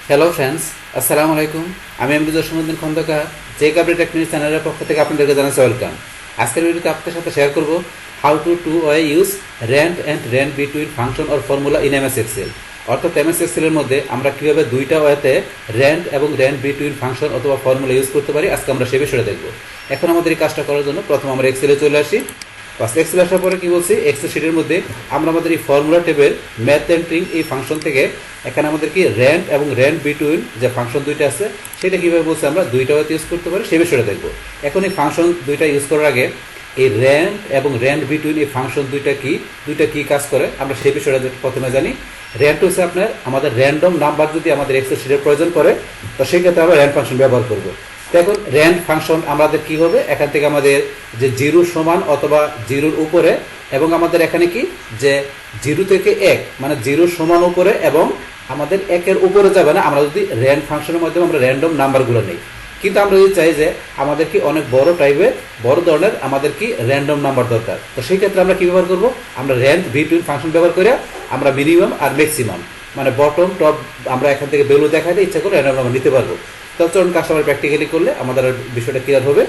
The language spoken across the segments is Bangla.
হ্যালো ফ্রেন্ডস, আসসালামু আলাইকুম। আমি এমডি জসীমউদ্দিন খন্দকার, যে কাবরি টেকনিক চ্যানেলের পক্ষ থেকে আপনাদেরকে জানাচ্ছি ওয়েলকাম। আজকের ভিডিওতে আপনাদের সাথে শেয়ার করব how to use rand and rand between function or formula in MS Excel. অর্থাৎ এমএস এক্সেলের মধ্যে আমরা কীভাবে দুইটা ওয়েতে র্যান্ড এবং র্যান্ড বিটুইন ফাংশন অথবা ফর্মুলা ইউজ করতে পারি, আজকে আমরা সে বিষয়টা দেখব। এখন আমাদের এই কাজটা করার জন্য প্রথম আমরা এক্সেলে চলে আসি। এক্সেল আসার পরে কি বলছি, এক্সেল শিটের মধ্যে আমরা আমাদের এই ফর্মুলা টেবিল ম্যাথ এন্ট্রিং এই ফাংশন থেকে এখানে আমাদের কি র্যান্ড এবং র্যান্ড বিটুইন যে ফাংশন দুইটা আছে সেটা কীভাবে বলছে আমরা দুইটা ওয়েতে ইউজ করতে পারি সে বিষয়টা দেখবো। এখন এই ফাংশন দুইটা ইউজ করার আগে এই র্যান্ড এবং র্যান্ড বিটুইন এই ফাংশন দুইটা কি কাজ করে আমরা সেই বিষয়টা প্রথমে জানি। র্যান্ড হচ্ছে আপনার আমাদের র্যান্ডম নাম্বার যদি আমাদের এক্সেল শিটের প্রয়োজন পড়ে তো সেই ক্ষেত্রে আমরা র্যান্ড ফাংশন ব্যবহার করবো। এখন র্যান্ড ফাংশন আমাদের কি হবে, এখান থেকে আমাদের যে জিরো সমান অথবা জিরোর উপরে এবং আমাদের এখানে কি যে জিরো থেকে এক মানে জিরো সমান উপরে এবং আমাদের একের উপরে যাবে না, আমরা যদি র্যান্ড ফাংশনের মাধ্যমে আমরা র্যান্ডম নাম্বারগুলো নেই। কিন্তু আমরা যদি চাই যে আমাদের কি অনেক বড় ধরনের আমাদের কি র্যান্ডম নাম্বার দরকার, তো সেই ক্ষেত্রে আমরা কি ব্যবহার করব, আমরা র্যান্ড বিটুইন ফাংশন ব্যবহার করে আমরা মিনিমাম আর ম্যাক্সিমাম মানে বটম টপ আমরা এখান থেকে ভ্যালু দেখাতে ইচ্ছা করে র্যান্ডম নাম্বার নিতে পারবো। তো চলুন কাজটা আমরা প্র্যাকটিক্যালি করলে আমাদের বিষয়টা ক্লিয়ার হবে।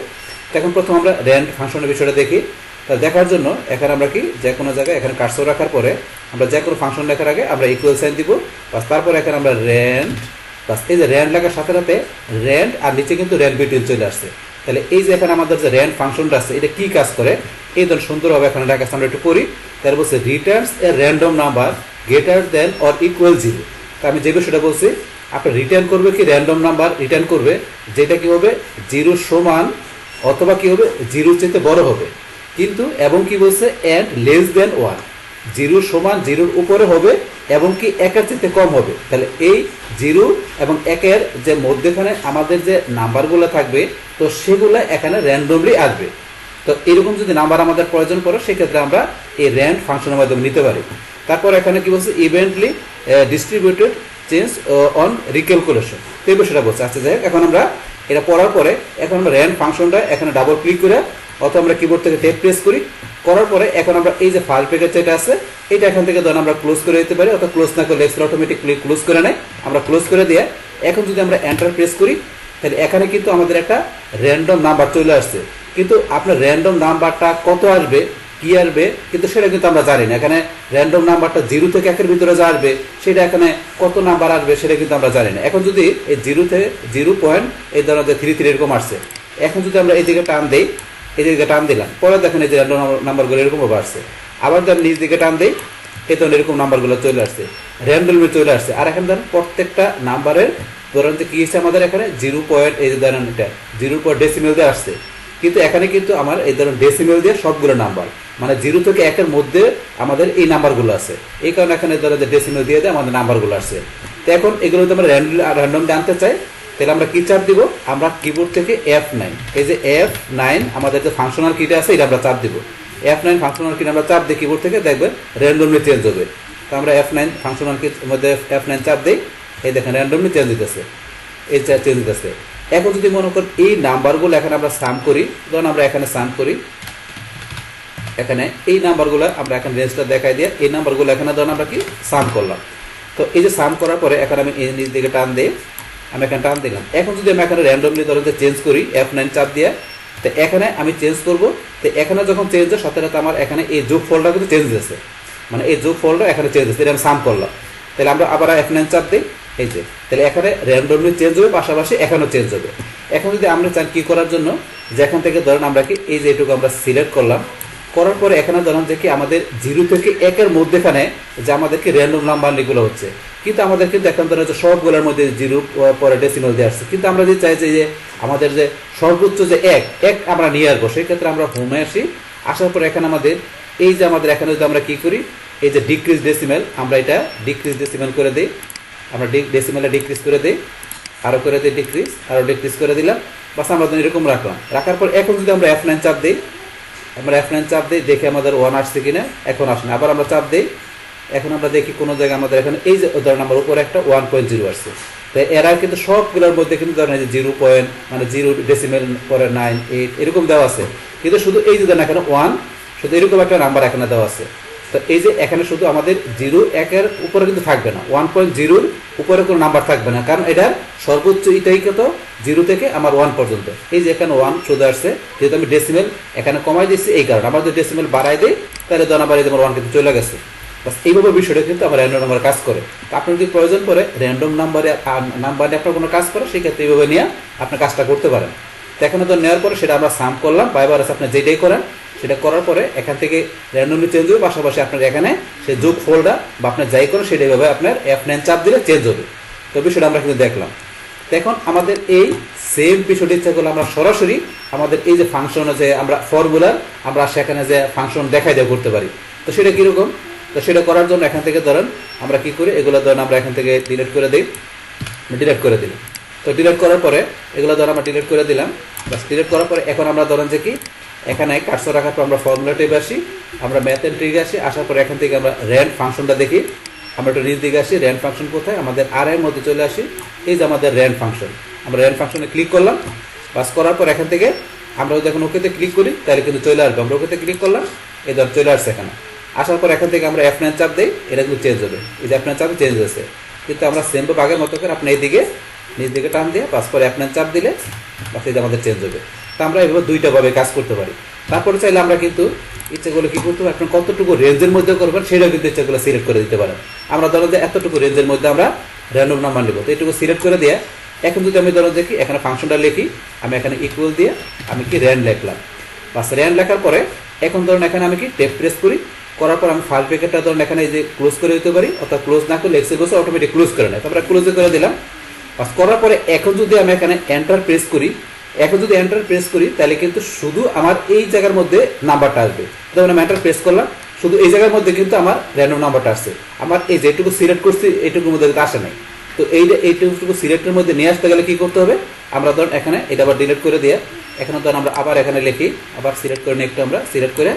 তো এখন প্রথম আমরা র্যান্ড ফাংশনের বিষয়টা দেখি। তা দেখার জন্য এখানে আমরা কি যে কোনো জায়গায় এখানে কার্সর রাখার পরে আমরা যে কোনো ফাংশন লেখার আগে আমরা ইকুয়াল সাইন দিব, বাস তারপরে এখানে আমরা র্যান্ড, বাস এই যে র্যান্ড লেখার সাথে সাথে র্যান্ড আর নিচে কিন্তু র্যান্ড বিটুইন চলে আসছে। তাহলে এই যে এখানে আমাদের যে র্যান্ড ফাংশনটা আছে এটা কি কাজ করে এই ধরনের সুন্দরভাবে এখানে লেখা আমরা একটু পড়ি। তার বলছে Returns A random number greater than or equal zero. তা আমি যে বিষয়টা বলছি, আপনার রিটার্ন করবে কি র্যান্ডম নাম্বার রিটার্ন করবে যেটা কি হবে জিরো সমান অথবা কি হবে জিরোর চেয়ে বড় হবে, কিন্তু এবং কি বলছে and less than one, zero সমান জিরোর উপরে হবে এবং কি একের চেয়ে কম হবে। তাহলে এই জিরো এবং একের যে মধ্যেখানে আমাদের যে নাম্বারগুলো থাকবে তো সেগুলো এখানে র্যান্ডমলি আসবে। তো এরকম যদি নাম্বার আমাদের প্রয়োজন পড়ে সেক্ষেত্রে আমরা এই র্যান্ড ফাংশনের মাধ্যমে নিতে পারি। তারপর এখানে কি বলছে ইভেন্টলি ডিস্ট্রিবিউটেড চেঞ্জ অন রিক্যালকুলেশন, তো এই বিষয়টা বলছে। আচ্ছা যাই হোক, এখন আমরা এটা পড়ার পরে এখন আমরা র্যান্ড ফাংশনটা এখানে ডাবল ক্লিক করে অথবা আমরা কিবোর্ড থেকে ট্যাব প্রেস করি, করার পরে এখন আমরা এই যে ফাইল প্যাকেজ যেটা আছে এটা এখান থেকে ধরুন আমরা ক্লোজ করে দিতে পারি, অথবা ক্লোজ না করলে এক্সেল অটোমেটিকলি ক্লোজ করে নেয়, আমরা ক্লোজ করে দিয়ে এখন যদি আমরা এন্টার প্রেস করি তাহলে এখানে কিন্তু আমাদের একটা র্যান্ডম নাম্বার চলে আসছে। কিন্তু আপনার র্যান্ডম নাম্বারটা কত আসবে কি আসবে কিন্তু সেটা কিন্তু আমরা জানি না। এখানে র্যান্ডম নাম্বারটা জিরো থেকে একের ভিতরে যা আসবে সেটা এখানে কত নাম্বার আসবে সেটা কিন্তু আমরা জানি না। এখন যদি এই জিরো থেকে 0. এই ধরনের যে 3 এরকম আসছে, এখন যদি আমরা এই দিকে টান দিই, এই দিকে টান দিলাম পরে দেখেন এই যে র্যান্ডম নাম্বারগুলো এরকম আসছে, আবার ধরেন নিচ দিকে টান দিই এই ধরনের এরকম নাম্বারগুলো চলে আসছে, র্যান্ডমলি চলে আসছে। আর এখন ধরেন প্রত্যেকটা নাম্বারের ধরেন যে কি হচ্ছে আমাদের এখানে 0. এই যে ধরেন এটা 0 ডেসিমেল দিয়ে আসছে, কিন্তু এখানে কিন্তু আমার এই ধরনের ডেসিমেল দিয়ে সবগুলো নাম্বার মানে 0 থেকে 1 মধ্যে আমাদের এই নাম্বারগুলো আছে, এই কারণে এখানে ধরো যে ডেসিমেল দিয়ে দেয় আমাদের নাম্বারগুলো আসছে। তো এখন এগুলো যদি আমরা র্যান্ডম জানতে চাই তাহলে আমরা কি চাপ দিব, আমরা কিবোর্ড থেকে F9, এই যে F9 আমাদের যে ফাংশনাল কিটা আছে এটা আমরা চাপ দিব। F9 ফাংশনাল কিটা আমরা চাপ দিই কিবোর্ড থেকে, দেখবেন র্যান্ডমলি চেঞ্জ হবে। তো আমরা F9 ফাংশনাল কির মধ্যে F9 চাপ দিই, এই দেখেন র্যান্ডমলি চেঞ্জ হইতেছে, এই চেঞ্জ হইতেছে। এখন যদি মনে করেন এই নাম্বারগুলো এখানে আমরা সাম করি, ধরুন আমরা এখানে সাম করি, এখানে এই নাম্বারগুলো আমরা এখানে রেঞ্জটা দেখাই দিয়ে এই নাম্বারগুলো এখানে ধরুন আমরা কি সাম করলাম। তো এই যে সাম করার পরে এখন আমি এই নিচ দিকে টান দিই, আমি এখানে টান দিলাম। এখন যদি আমি এখানে র্যান্ডমলি ধরুন যে চেঞ্জ করি F9 চাপ দিয়ে, তো এখানে আমি চেঞ্জ করব। তো এখানে যখন চেঞ্জ হয় সাথে সাথে আমার এখানে এই যোগ ফলটা কিন্তু চেঞ্জ হয়েছে, মানে এই যোগ ফলটা এখানে চেঞ্জ হয়েছে, এটা আমি সাম করলাম। তাহলে আমরা আবার F9 চাপ দিই, এই যে তাহলে এখানে র্যান্ডমলি চেঞ্জ হবে, পাশাপাশি এখানেও চেঞ্জ হবে। এখন যদি আমরা চান কি করার জন্য যে এখান থেকে ধরেন আমরা কি এই যে এটুকু আমরা সিলেক্ট করলাম, করার পরে এখানে ধরেন যে কি আমাদের 0 থেকে 1 মধ্যেখানে যে আমাদেরকে র্যান্ডম নাম্বার এগুলো হচ্ছে, কিন্তু আমাদের কিন্তু এখন ধরেন যে সবগুলোর মধ্যে 0 পরে ডেসিমাল দিয়ে আসছে, কিন্তু আমরা যদি চাই যে আমাদের যে সর্বোচ্চ যে এক আমরা নিয়ে আসবো সেই ক্ষেত্রে আমরা হোমে আসি, আসার পরে এখানে আমাদের এই যে আমাদের এখানে যদি আমরা কি করি এই যে ডিক্রিজ ডেসিমেল, আমরা এটা ডিক্রিজ ডেসিমেল করে দিই, আমরা ডেসিমেলটা ডিক্রিজ করে দিই, আরও করে দিই ডিক্রিজ, আরও ডিক্রিজ করে দিলাম, বাস আমরা এরকম রাখলাম। রাখার পর এখন যদি আমরা F9 চাপ দিই, আমরা F9 চাপ দিই, দেখি আমাদের 1 আসছে কিনা, এখন আসে না, আবার আমরা চাপ দিই, এখন আমরা দেখি কোনো জায়গায় আমাদের এখানে এই যে ধরেন আমার উপরে একটা 1.0 আসছে। তো এরা কিন্তু সবগুলোর মধ্যে কিন্তু ধরেন যে 0. মানে 0 ডেসিমেল পরে 9, 8 এরকম দেওয়া আছে, কিন্তু শুধু এই যে ধরেন এখানে 1 শুধু এরকম একটা নাম্বার এখানে দেওয়া আছে। তো এই যে এখানে শুধু আমাদের 0 1 উপরে কিন্তু থাকবে না, 1.0 উপরে কোনো নাম্বার থাকবে না, কারণ এটার সর্বোচ্চ এটাই কত 0 থেকে আমার 1 পর্যন্ত। এই যে এখানে 1 চলে আসছে, যেহেতু আমি ডেসিমেল এখানে কমাই দিচ্ছি এই কারণে। আমার যদি ডেসিমেল বাড়াই দিই তাহলে ধর আমার এই যে 1 কিন্তু চলে গেছে। বাস এইভাবে বিষয়টা কিন্তু আমার র্যান্ডম নাম্বার কাজ করে। আপনার যদি প্রয়োজন পড়ে র্যান্ডম নাম্বারে আপনার কোনো কাজ করে, সেই ক্ষেত্রে এইভাবে নিয়ে আপনার কাজটা করতে পারেন। তো এখানে তো নেওয়ার পরে সেটা আমরা সাম করলাম বা এবার আপনি যেটাই করেন সেটা করার পরে এখান থেকে র্যান্ডমলি চেঞ্জ হবে, পাশাপাশি আপনার এখানে সে যোগ ফোল্ডার বা আপনার যাই করেন সেটাই ভাবে আপনার F9 চাপ দিলে চেঞ্জ হবে। তো বিষয়টা আমরা কিন্তু দেখলাম। এখন আমাদের এই সেম বিষয়টি ইচ্ছা করলে আমরা সরাসরি আমাদের এই যে ফাংশন আছে আমরা ফর্মুলার আমরা সেখানে যে ফাংশন দেখাই দেওয়া করতে পারি। তো সেটা কীরকম? তো সেটা করার জন্য এখান থেকে ধরেন আমরা কি করি, এগুলো ধরেন আমরা এখান থেকে ডিলিট করে দিই, ডিলিট করে দিই। তো ডিলিট করার পরে এগুলো ধরেন আমরা ডিলিট করে দিলাম। বাস ডিলিট করার পরে এখন আমরা ধরেন যে কি এখানে কার্সর রাখার পর আমরা ফর্মুলা ট্যাবে আসি, আমরা ম্যাথ এন্ড ট্রিকে আসি, আসার পরে এখান থেকে আমরা র্যান্ড ফাংশনটা দেখি। আমরা একটু নিচ দিকে আসি, র্যান্ড ফাংশন কোথায়, আমাদের আর এর মধ্যে চলে আসি। এই যে আমাদের র্যান্ড ফাংশন, আমরা র্যান্ড ফাংশনে ক্লিক করলাম। বাস করার পর এখান থেকে আমরা যদি এখন ওকেতে ক্লিক করি তাহলে কিন্তু চলে আসবে। আমরা ওকেতে ক্লিক করলাম, এই ধর চলে আসছে এখানে। আসার পর এখান থেকে আমরা F9 চাপ দিই, এটা কিন্তু চেঞ্জ হবে। এই যে F9 চাপে চেঞ্জ হয়েছে, কিন্তু আমরা সেম আগের মতো করে আপনি এইদিকে নিচ দিকে টান দিয়ে পাস পরে F9 চাপ দিলে বাস এই যে আমাদের চেঞ্জ হবে। তো আমরা এইভাবে দুইটা ভাবে কাজ করতে পারি। তারপরে চাইলে আমরা কিন্তু ইচ্ছেগুলো কি করতে পারি, আপনার কতটুকু রেঞ্জের মধ্যে করবেন সেটাও কিন্তু ইচ্ছেগুলো সিলেক্ট করে দিতে পারেন। আমরা ধরো যে এতটুকু রেঞ্জের মধ্যে আমরা র্যান্ডম নাম্বার নেব, তো এইটুকু সিলেক্ট করে দিয়ে এখন যদি আমি ধরো দেখি এখানে ফাংশনটা লিখি, আমি এখানে ইকুয়াল দিয়ে আমি কি র্যান্ড লিখলাম। বাস র্যান্ড লেখার পরে এখন ধরুন এখানে আমি কি টেপ প্রেস করি, করার পর আমি ফার্স্ট ব্র্যাকেটটা ধরুন এখানে এই যে ক্লোজ করে দিতে পারি, অর্থাৎ ক্লোজ না করলে এক্সেল বসে অটোমেটিক ক্লোজ করে নেয়। তারপরে ক্লোজ করে দিলাম। বাস করার পরে এখন যদি আমি এখানে এন্টার প্রেস করি, এখন যদি এন্টার প্রেস করি তাহলে কিন্তু শুধু আমার এই জায়গার মধ্যে নাম্বারটা আসবে। যেমন আমি এন্টার প্রেস করলাম, শুধু এই জায়গার মধ্যে কিন্তু আমার র্যান্ডম নাম্বারটা আসছে। আমার এই যেটুকু সিলেক্ট করছি এইটুকুর মধ্যে আসে নাই। তো এইটুকু সিলেক্টের মধ্যে নিয়ে আসতে গেলে কি করতে হবে, আমরা ধরুন এখানে এটা আবার ডিলিট করে দিয়ে এখানে ধরুন আমরা আবার এখানে লিখি, আবার সিলেক্ট করে নিয়ে একটু আমরা সিলেক্ট করে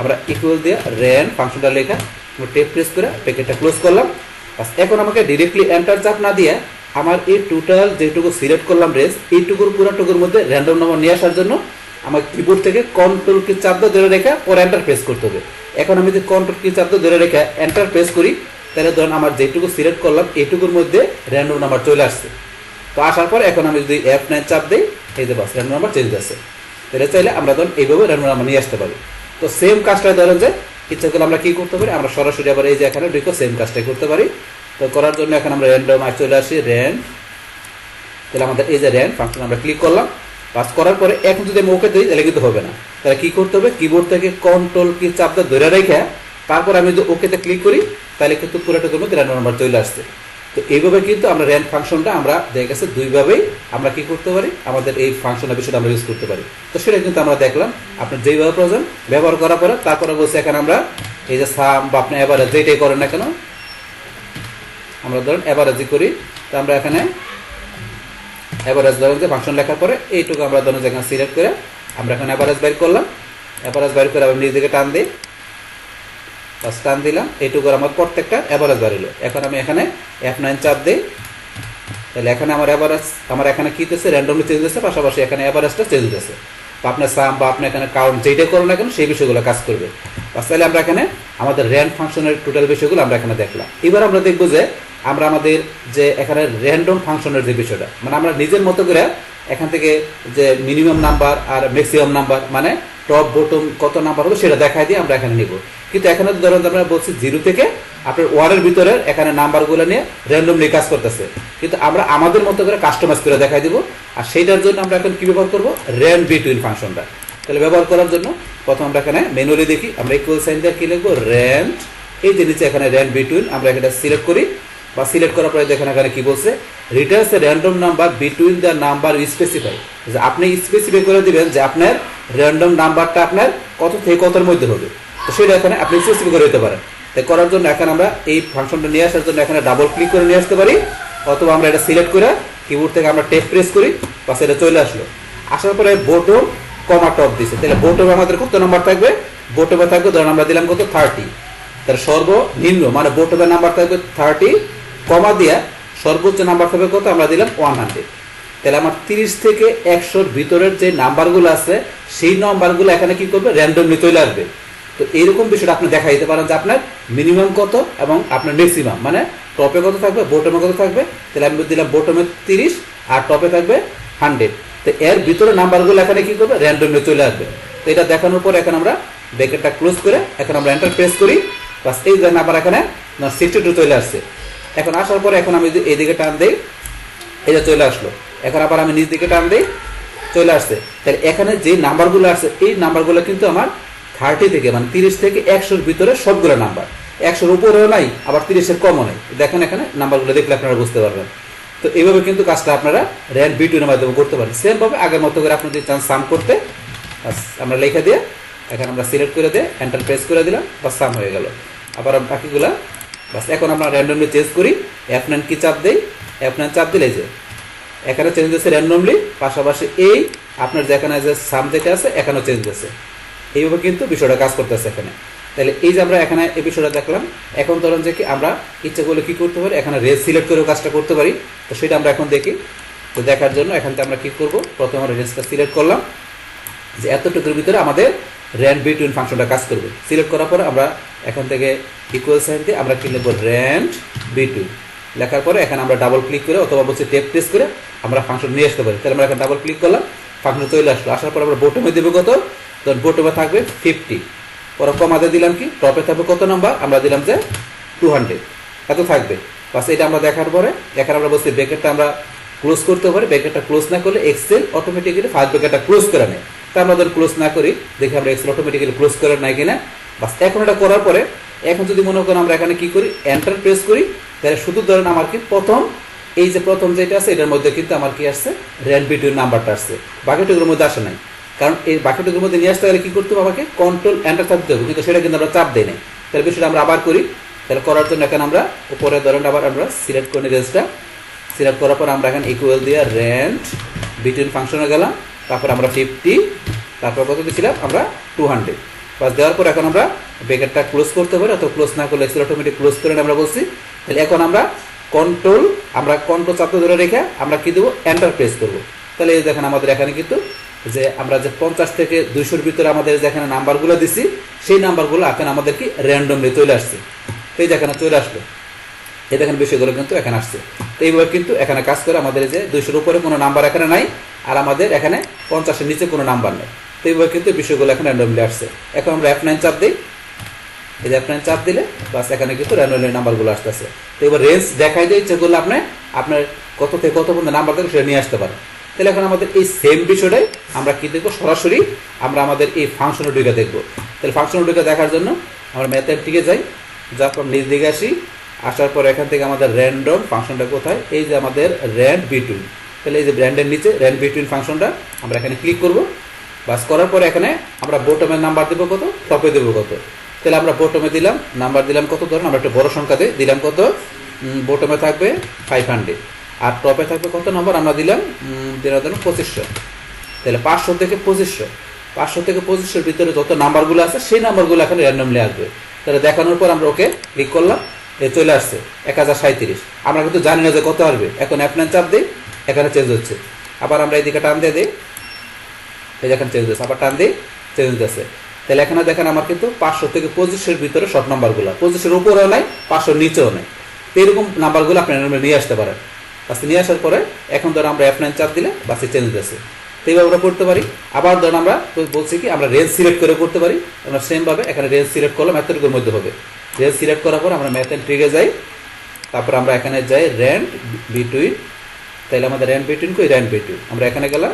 আমরা ইকুয়াল দিয়ে র্যান্ড ফাংশনটা লেখা টেপ প্রেস করে প্যাকেটটা ক্লোজ করলাম। এখন আমাকে ডিরেক্টলি এন্টার চাপ না দিয়ে আমার এই টোটাল যেটুকু সিলেক্ট করলাম রেঞ্জ, এইটুকুর পুরোটুকুর মধ্যে র্যান্ডম নাম্বার নিয়ে আসার জন্য আমার কিবোর্ড থেকে কন্ট্রোল কি চাপ দিয়ে ধরে রেখে পরে এন্টার প্রেস করতে হবে। এখন আমি যদি কন্ট্রোল কি চাপ দিয়ে ধরে রেখে এন্টার প্রেস করি তাহলে ধরুন আমার যেটুকু সিলেক্ট করলাম এইটুকুর মধ্যে র্যান্ডম নাম্বার চলে আসছে। তো আসার পর এখন আমি যদি F9 চাপ দিই, এই যে বাস র্যান্ডম নাম্বার চেঞ্জ আছে। তাহলে চাইলে আমরা ধরুন এইভাবে র্যান্ডম নাম্বার নিয়ে আসতে পারি। তো সেম কাজটা ধরেন যে ইচ্ছা করলে আমরা কি করতে পারি, আমরা সরাসরি আবার এই যে এখানে ঢুকে সেম কাজটাই করতে পারি। তো করার জন্য এখন আমরা র্যান্ডম চলে আসি র্যান্ড, তাহলে আমাদের এই যে র্যান্ড ফাংশন আমরা ক্লিক করলাম। পাস করার পরে এখন যদি আমি ওকে দিই তাহলে কিন্তু হবে না। তাহলে কি করতে হবে, কিবোর্ড থেকে কন্ট্রোল কি চাপটা ধরে রেখে তারপর আমি যদি ওকেতে ক্লিক করি তাহলে কিন্তু পুরোটুকুর মধ্যে র্যান্ডম নাম্বার চলে আসছে। তো এইভাবে কিন্তু আমরা র্যান্ড ফাংশনটা আমরা দেখা গেছে দুইভাবেই আমরা কি করতে পারি, আমাদের এই ফাংশনের বিষয়টা আমরা ইউজ করতে পারি। তো সেটা কিন্তু আমরা দেখলাম আপনার যেইভাবে প্রয়োজন ব্যবহার করার পরে তারপরে বলছে এখানে আমরা এই যে সাম বা আপনি এভারেজ যেটাই করেন না কেন, আমরা ধরেন এভারেজই করি। তো আমরা এখানে এভারেজ ধরেন যে ফাংশন লেখার পরে এইটুকু আমরা ধরেন যে এখানে সিলেক্ট করে আমরা এখানে এভারেজ বাইর করলাম। এভারেজ বাইর করে আমি নিজ দিকে টান দিই, বাস টান দিলাম, এইটুকু আমার প্রত্যেকটা এভারেজ বাড়িল। এখন আমি এখানে F9 চাপ দিই, তাহলে এখানে আমার এভারেজ আমার এখানে কি হচ্ছে র্যান্ডমলি চেঞ্জ হচ্ছে, পাশাপাশি এখানে এভারেজটা চেঞ্জ হচ্ছে। তো আপনার সাম বা আপনি এখানে কাউন্ট যেটাই করো না কেন সেই বিষয়গুলো কাজ করবে। বাস তাহলে আমরা এখানে আমাদের র্যান্ড ফাংশনের টোটাল বিষয়গুলো আমরা এখানে দেখলাম। এবার আমরা দেখবো যে আমরা আমাদের যে এখানে র্যান্ডম ফাংশনের যে বিষয়টা, মানে আমরা নিজের মতো করে এখান থেকে যে মিনিমাম নাম্বার আর ম্যাক্সিমাম নাম্বার মানে টপ বটম কত নাম্বার হবে সেটা দেখাই দিয়ে আমরা এখানে নিব। কিন্তু এখানে ধরেন আমরা বলছি 0 থেকে আপনার ওয়ানের ভিতরে এখানে নাম্বারগুলো নিয়ে র্যান্ডমলি কাজ করতেছে, কিন্তু আমরা আমাদের মতো করে কাস্টমাইজ করে দেখাই দিব। আর সেইটার জন্য আমরা এখন কি ব্যবহার করব, র্যান্ড বিটুইন ফাংশনটা। তাহলে ব্যবহার করার জন্য প্রথম আমরা এখানে ম্যানুয়ালি দেখি, আমরা ইকুয়াল সাইন দিয়ে কি লিখবো, র্যান্ড, এই যে নিচে এখানে র্যান্ড বিটুইন আমরা এখানে সিলেক্ট করি। বা সিলেক্ট করার পরে দেখেন এখানে কি বলছে, Returns A random number between the number specify. যে আপনি স্পেসিফাই করে দিবেন যে আপনার র্যান্ডম নাম্বারটা আপনার কত থেকে কতর মধ্যে হবে। তো সেটা এখানে আপনি স্পেসিফাই করে দিতে পারেন। তাই করার জন্য এখন আমরা এই ফাংশনটা নিয়ে আসার জন্য এখানে ডাবল ক্লিক করে নিয়ে আসতে পারি, অথবা আমরা এটা সিলেক্ট করে কিবোর্ড থেকে আমরা টেপ প্রেস করি, বা সেটা চলে আসলো। আসার পরে বটম কমা টপ দিছে, তাহলে বটমে আমাদের কত নাম্বার থাকবে, বটমে থাকবে ধরুন আমরা দিলাম কত 30, তার সর্বনিম্ন মানে বটমের নাম্বার থাকবে 30, কমা দিয়া সর্বোচ্চ নাম্বার থাকবে কত আমরা দিলাম 100। তাহলে আমার 30 থেকে 100-র ভিতরের যে নাম্বারগুলো আছে সেই নাম্বারগুলো এখানে কি করবে, র্যান্ডমলি চলে আসবে। তো এইরকম বিষয়টা আপনি দেখা দিতে পারেন যে আপনার মিনিমাম কত এবং আপনার ম্যাক্সিমাম মানে টপে কত থাকবে, বটমে কত থাকবে, তাহলে আমি দিলাম বটমে 30 আর টপে থাকবে 100। তো এর ভিতরে নাম্বারগুলো এখানে কি করবে, র্যান্ডমলি চলে আসবে। তো এটা দেখানোর পর এখন আমরা ব্র্যাকেটটা ক্লোজ করে এখন আমরা এন্টার প্রেস করি, বাস এই যে নাম্বার এখানে 62 চলে আসছে। এখন আসার পরে এখন আমি যদি এইদিকে টান দিই, এটা চলে আসলো। এখন আবার আমি নিচ দিকে টান দিই, চলে আসছে। তাহলে এখানে যে নাম্বারগুলো আসছে এই নাম্বারগুলো কিন্তু আমার 30 থেকে মানে 30 থেকে 100-র ভিতরে সবগুলো নাম্বার, 100-র উপরেও নাই আবার 30-এর কমও নাই। দেখেন এখানে নাম্বারগুলো দেখলে আপনারা বুঝতে পারবেন। তো এইভাবে কিন্তু কাজটা আপনারা র্যান্ড বিটুইনের মাধ্যমে করতে পারেন। সেম ভাবে আগের মতো করে আপনি যদি চান সাম করতে, আমরা লেখা দিয়ে এখন আমরা সিলেক্ট করে দিয়ে এন্টার প্রেস করে দিলাম, বাস সাম হয়ে গেল। আবার বাকিগুলা বাস এখন আমরা র্যান্ডমলি চেঞ্জ করি, F9 কি চাপ দেই, F9 চাপ দিলে যে এখানে চেঞ্জ হচ্ছে র্যান্ডমলি, পাশাপাশি এই আপনার যেখানে যে সাম যেটা আছে এখানেও চেঞ্জ হচ্ছে। এইভাবে কিন্তু বিষয়টা কাজ করতেছে এখানে। তাহলে এই যে আমরা এখানে এই বিষয়টা দেখলাম। এখন ধরুন যে কি আমরা ইচ্ছা করলে কি করতে পারি, এখানে রেঞ্জ সিলেক্ট করেও কাজটা করতে পারি। তো সেটা আমরা এখন দেখি। তো দেখার জন্য এখান থেকে আমরা কি করব, প্রথমে আমরা রেঞ্জটা সিলেক্ট করলাম যে এতটুকুর ভিতরে আমাদের র্যান্ড বিটুইন ফাংশনটা কাজ করবে। সিলেক্ট করার পরে আমরা এখান থেকে ইকুয়াল সাইন দিয়ে আমরা কি লিখব, র্যান্ড বিটুইন। লেখার পরে এখানে আমরা ডাবল ক্লিক করে অথবা বলছি ট্যাব প্রেস করে আমরা ফাংশন নিয়ে আসতে পারি। তাহলে আমরা এখানে ডাবল ক্লিক করলাম, ফাংশন চলে আসলো। আসার পর আমরা বটমে দেবো কত, তখন বটমে থাকবে 50, পরে কমাতে দিলাম কি, টপে থাকবে কত নাম্বার, আমরা দিলাম যে 200, এত থাকবে। বাস এটা আমরা দেখার পরে এখানে আমরা বলছি ব্র্যাকেটটা আমরা ক্লোজ করতে পারি। ব্র্যাকেটটা ক্লোজ না করলে এক্সেল অটোমেটিক্যালি ফার্স্ট ব্র্যাকেটটা ক্লোজ করে নেয়। তা আমরা ধর ক্লোজ না করি, দেখি আমরা এক্সেল অটোমেটিক্যালি ক্লোজ করে নাই কিনা। বাস এখন এটা করার পরে এখন যদি মনে করেন আমরা এখানে কি করি, এন্টার প্রেস করি, তাহলে শুধু ধরেন আমার কি প্রথম এই যে প্রথম যেটা আছে এটার মধ্যে কিন্তু আমার কি আসছে, র্যান্ড বিটুইন নাম্বারটা আসছে, বাকিটুকুর মধ্যে আসে নাই। কারণ এই বাকিটুকুর মধ্যে নিয়ে আসতে গেলে কি করতে হবে, আমাকে কন্ট্রোল এন্টার চাপ দিতে হবে, কিন্তু সেটা কিন্তু আমরা চাপ দিই নাই। তাহলে বিষয়টা আমরা আবার করি। তাহলে করার জন্য এখানে আমরা উপরে ধরেন আবার আমরা সিলেক্ট করে রেঞ্জটা সিলেক্ট করার পর আমরা এখানে ইকুয়াল দিয়ে র্যান্ড বিটুইন ফাংশনে গেলাম, তারপর আমরা 50, তারপর কত দিয়েছিলাম আমরা 200। বাস দেওয়ার পর এখন আমরা ব্র্যাকেটটা ক্লোজ করতে পারি, অথবা ক্লোজ না করলে এক্সেল অটোমেটিক ক্লোজ করে আমরা বলছি। তাহলে এখন আমরা কন্ট্রোল চাপতে ধরে রেখে আমরা কি দেবো, এন্টার প্রেস করবো। তাহলে এই দেখেন আমাদের এখানে কিন্তু যে আমরা যে 50 থেকে 200-র ভিতরে আমাদের যেখানে নাম্বারগুলো দিছি সেই নাম্বারগুলো এখন আমাদের কি র্যান্ডমলি চলে আসছে। তো এই যেখানে চলে আসলো, এই দেখেন বিষয়গুলো কিন্তু এখানে আসছে। তো এইভাবে কিন্তু এখানে কাজ করে আমাদের যে 200-র উপরে কোনো নাম্বার এখানে নাই, আর আমাদের এখানে 50-এর নিচে কোনো নাম্বার নেই। তো এইভাবে কিন্তু বিষয়গুলো এখানে র্যান্ডমলি আসছে। এখন আমরা F9 চাপ দিই, এই যে F9 চাপ দিলে বাস এখানে কিন্তু র্যান্ডমলি নাম্বারগুলো আসতেছে। তো এবার রেঞ্জ দেখাই দিয়ে ইচ্ছে করলে আপনার কত থেকে কত পর্যন্ত নাম্বার থাকে সেটা নিয়ে আসতে পারেন। তাহলে এখন আমাদের এই সেম বিষয়টাই আমরা কি দেখবো, সরাসরি আমরা আমাদের এই ফাংশনের দিকে দেখবো। তাহলে ফাংশনের দিকে দেখার জন্য আমরা ম্যাথেটিকে যাই, যার পর নিচ দিকে আসি, আসার পর এখান থেকে আমাদের র্যান্ডম ফাংশনটা কোথায়, এই যে আমাদের র্যান্ড বিটুইন। তাহলে এই যে ব্র্যান্ডের নিচে র্যান্ড বিটুইন ফাংশনটা আমরা এখানে ক্লিক করব। বাস করার পরে এখানে আমরা বটমের নাম্বার দেবো কত, টপে দেবো কত। তাহলে আমরা বটমে দিলাম নাম্বার দিলাম কত, ধরুন আমরা একটা বড় সংখ্যাতে দিলাম কত, বটমে থাকবে 500, আর টপে থাকবে কত নাম্বার, আমরা দিলাম 2500। তাহলে 500 থেকে 2500-এর ভিতরে যত নাম্বারগুলো আছে সেই নাম্বারগুলো এখানে র্যান্ডমলি আসবে। তাহলে দেখানোর পর আমরা ওকে ক্লিক করলাম, এ চলে আসছে 1037। আমরা কিন্তু জানি না যে কত আসবে। এখন F9 চাপ দিই, এখানে চেঞ্জ হচ্ছে। আবার আমরা এইদিকে টান দিয়ে দিই, এই যেখানে চেঞ্জ হচ্ছে, আবার টান দিই, চেঞ্জ হচ্ছে। তাহলে এখানে দেখেন আমার কিন্তু 500 থেকে 25-এর ভিতরে সব নাম্বারগুলো, 25-এর উপরেও নাই, 500-র নিচেও নাই। তো এরকম নাম্বারগুলো আপনি নিয়ে আসতে পারেন। বাসে নিয়ে আসার পরে এখন ধরো আমরা F9 চাপ দিলে বাসে চেঞ্জ হচ্ছে। তো এইভাবে আমরা করতে পারি। আবার ধরুন আমরা বলছি কি আমরা রেঞ্জ সিলেক্ট করে করতে পারি। আমরা সেমভাবে এখানে রেঞ্জ সিলেক্ট করলাম, এতটুকুর মধ্যে হবে। রেঞ্জ সিলেক্ট করার পর আমরা ম্যাথ এন্ড ট্রিকে যাই, তারপর আমরা এখানে যাই র্যান্ড বিটুইন। তাহলে আমাদের র্যান্ড বিটুইন কই, র্যান্ড বিটুইন আমরা এখানে গেলাম।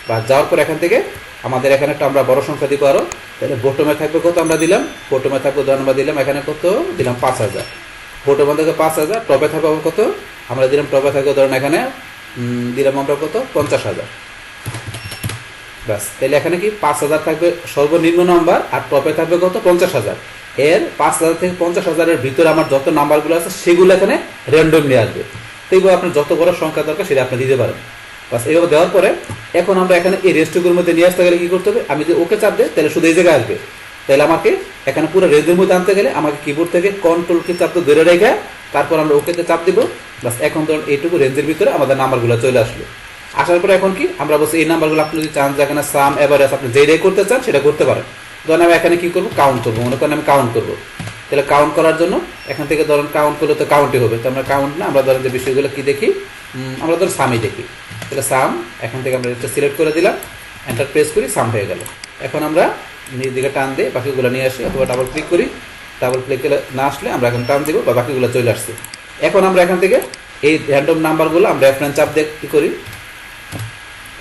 বা যাওয়ার পর এখান থেকে আমাদের এখানে একটা আমরা বড় সংখ্যা দিব আরো। তাহলে বটমে থাকবে কত, আমরা দিলাম বটমে থাকবে ধরুন আমরা দিলাম এখানে কত দিলাম 5000। বটমে থাকবে 5000, টপে থাকবে কত আমরা দিলাম, টপে থাকবে ধরুন এখানে দিলাম আমরা কত 50000। ব্যাস, তাহলে এখানে কি 5000 থাকবে সর্বনিম্ন নাম্বার, আর টপে থাকবে কত 50000। এর 5000 থেকে 50000-এর ভিতরে আমার যত নাম্বারগুলো আছে সেগুলো এখানে র্যান্ডমলি আসবে। তো এইভাবে আপনার যত বড় সংখ্যা দরকার সেটা আপনি দিতে পারেন। বাস এইভাবে দেওয়ার পরে এখন আমরা এখানে এই রেঞ্জটুকুর মধ্যে নিয়ে আসতে গেলে কি করতে হবে, আমি যদি ওকে চাপ দিই তাহলে শুধু এই জায়গায় আসবে। তাহলে আমাকে এখানে পুরো রেঞ্জের মধ্যে আনতে গেলে আমাকে কিবোর্ড থেকে কন্ট্রোল কি চাপ ধরে রেখে তারপর আমরা ওকেতে চাপ দিব। বাস এখন ধরুন এইটুকু রেঞ্জের ভিতরে আমাদের নাম্বারগুলো চলে আসলো। আসার পরে এখন কি আমরা বলছি এই নাম্বারগুলো আপনি যদি চান যে এখানে সাম এভারেজ আপনি যেটাই করতে চান সেটা করতে পারেন। ধরুন আমি এখানে কি করবো, কাউন্ট করবো, মনে করেন আমি কাউন্ট করবো। তাহলে কাউন্ট করার জন্য এখান থেকে ধরুন কাউন্ট করলে তো কাউন্টই হবে, তো আমরা কাউন্ট না, আমরা ধরেন যে বিষয়গুলো কি দেখি, আমরা ধরুন সামই দেখি। তাহলে সাম এখান থেকে আমরা এটা সিলেক্ট করে দিলাম, এন্টার প্রেস করি, সাম হয়ে গেল। এখন আমরা নিজ দিকে টান দিয়ে বাকিগুলো নিয়ে আসি, অথবা ডাবল ক্লিক করি, ডাবল ক্লিক না আসলে আমরা এখন টান দিব বা বাকিগুলো চলে আসছে। এখন আমরা এখান থেকে এই র্যান্ডম নাম্বারগুলো আমরা F9 চাপ দিয়ে কী করি,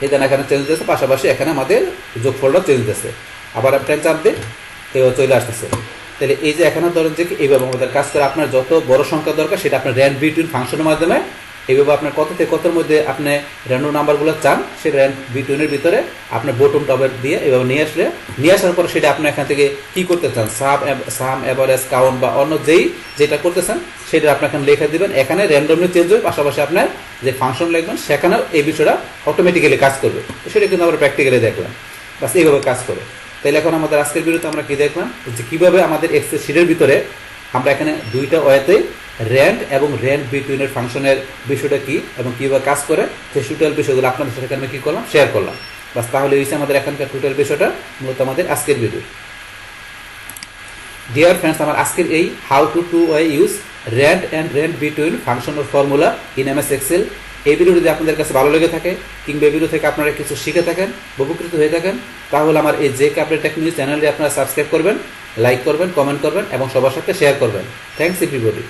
এই দেন এখানে চেঞ্জ হতেছে, পাশাপাশি এখানে আমাদের যোগফলটা চেঞ্জ হতেছে, আবার F10 চাপ দিয়ে এও চলে আসতেছে। তাহলে এই যে এখানে ধরেন যে এইভাবে আমাদের কাজ করে, আপনার যত বড় সংখ্যা দরকার সেটা আপনার র্যান্ড বিটুইন ফাংশনের মাধ্যমে এইভাবে আপনার কত থেকে কতর মধ্যে আপনি র্যান্ডম নাম্বারগুলো চান সেই র্যান্ড বিটুইনের ভিতরে আপনার বটম টপের দিয়ে এইভাবে নিয়ে আসার পর সেটা আপনি এখান থেকে কি করতে চান, সাম এভারেজ কাউন্ট বা অন্য যেটা করতে চান সেটা আপনি এখানে লিখে দিবেন। এখানে র্যান্ডমলি চেঞ্জ হবে, পাশাপাশি আপনার যে ফাংশন লিখবেন সেখানেও এই বিষয়টা অটোমেটিক্যালি কাজ করবে। তো সেটা কিন্তু আমরা প্র্যাকটিক্যালি দেখলাম, বাস এইভাবে কাজ করে। তাহলে এখন আমাদের আজকের ভিডিওতে আমরা কি দেখলাম যে কীভাবে আমাদের এক্সেল শিটের ভিতরে আমরা এখানে দুইটা ওয়েতে র্যান্ড এবং র্যান্ড বিটুইনের ফাংশনের বিষয়টা কি এবং কীভাবে কাজ করে সেই টোটাল বিষয়গুলো আপনাদের সাথে আমি কী করলাম, শেয়ার করলাম। বাস তাহলে এই আমাদের এখানকার টোটাল বিষয়টা মূলত আমাদের আজকের ভিডিও। ডিয়ার ফ্রেন্ডস, আমার আজকের এই how to use rand and rand between function or formula in MS Excel, এই ভিডিও যদি আপনাদের কাছে ভালো লেগে থাকে কিংবা এই ভিডিও থেকে আপনারা কিছু শিখে থাকেন, উপকৃত হয়ে থাকেন, তাহলে আমার এই যে আপডেট টেকনোলজি চ্যানেলটি আপনারা সাবস্ক্রাইব করবেন, লাইক করবেন, কমেন্ট করবেন এবং সবার সাথে শেয়ার করবেন। Thanks everybody.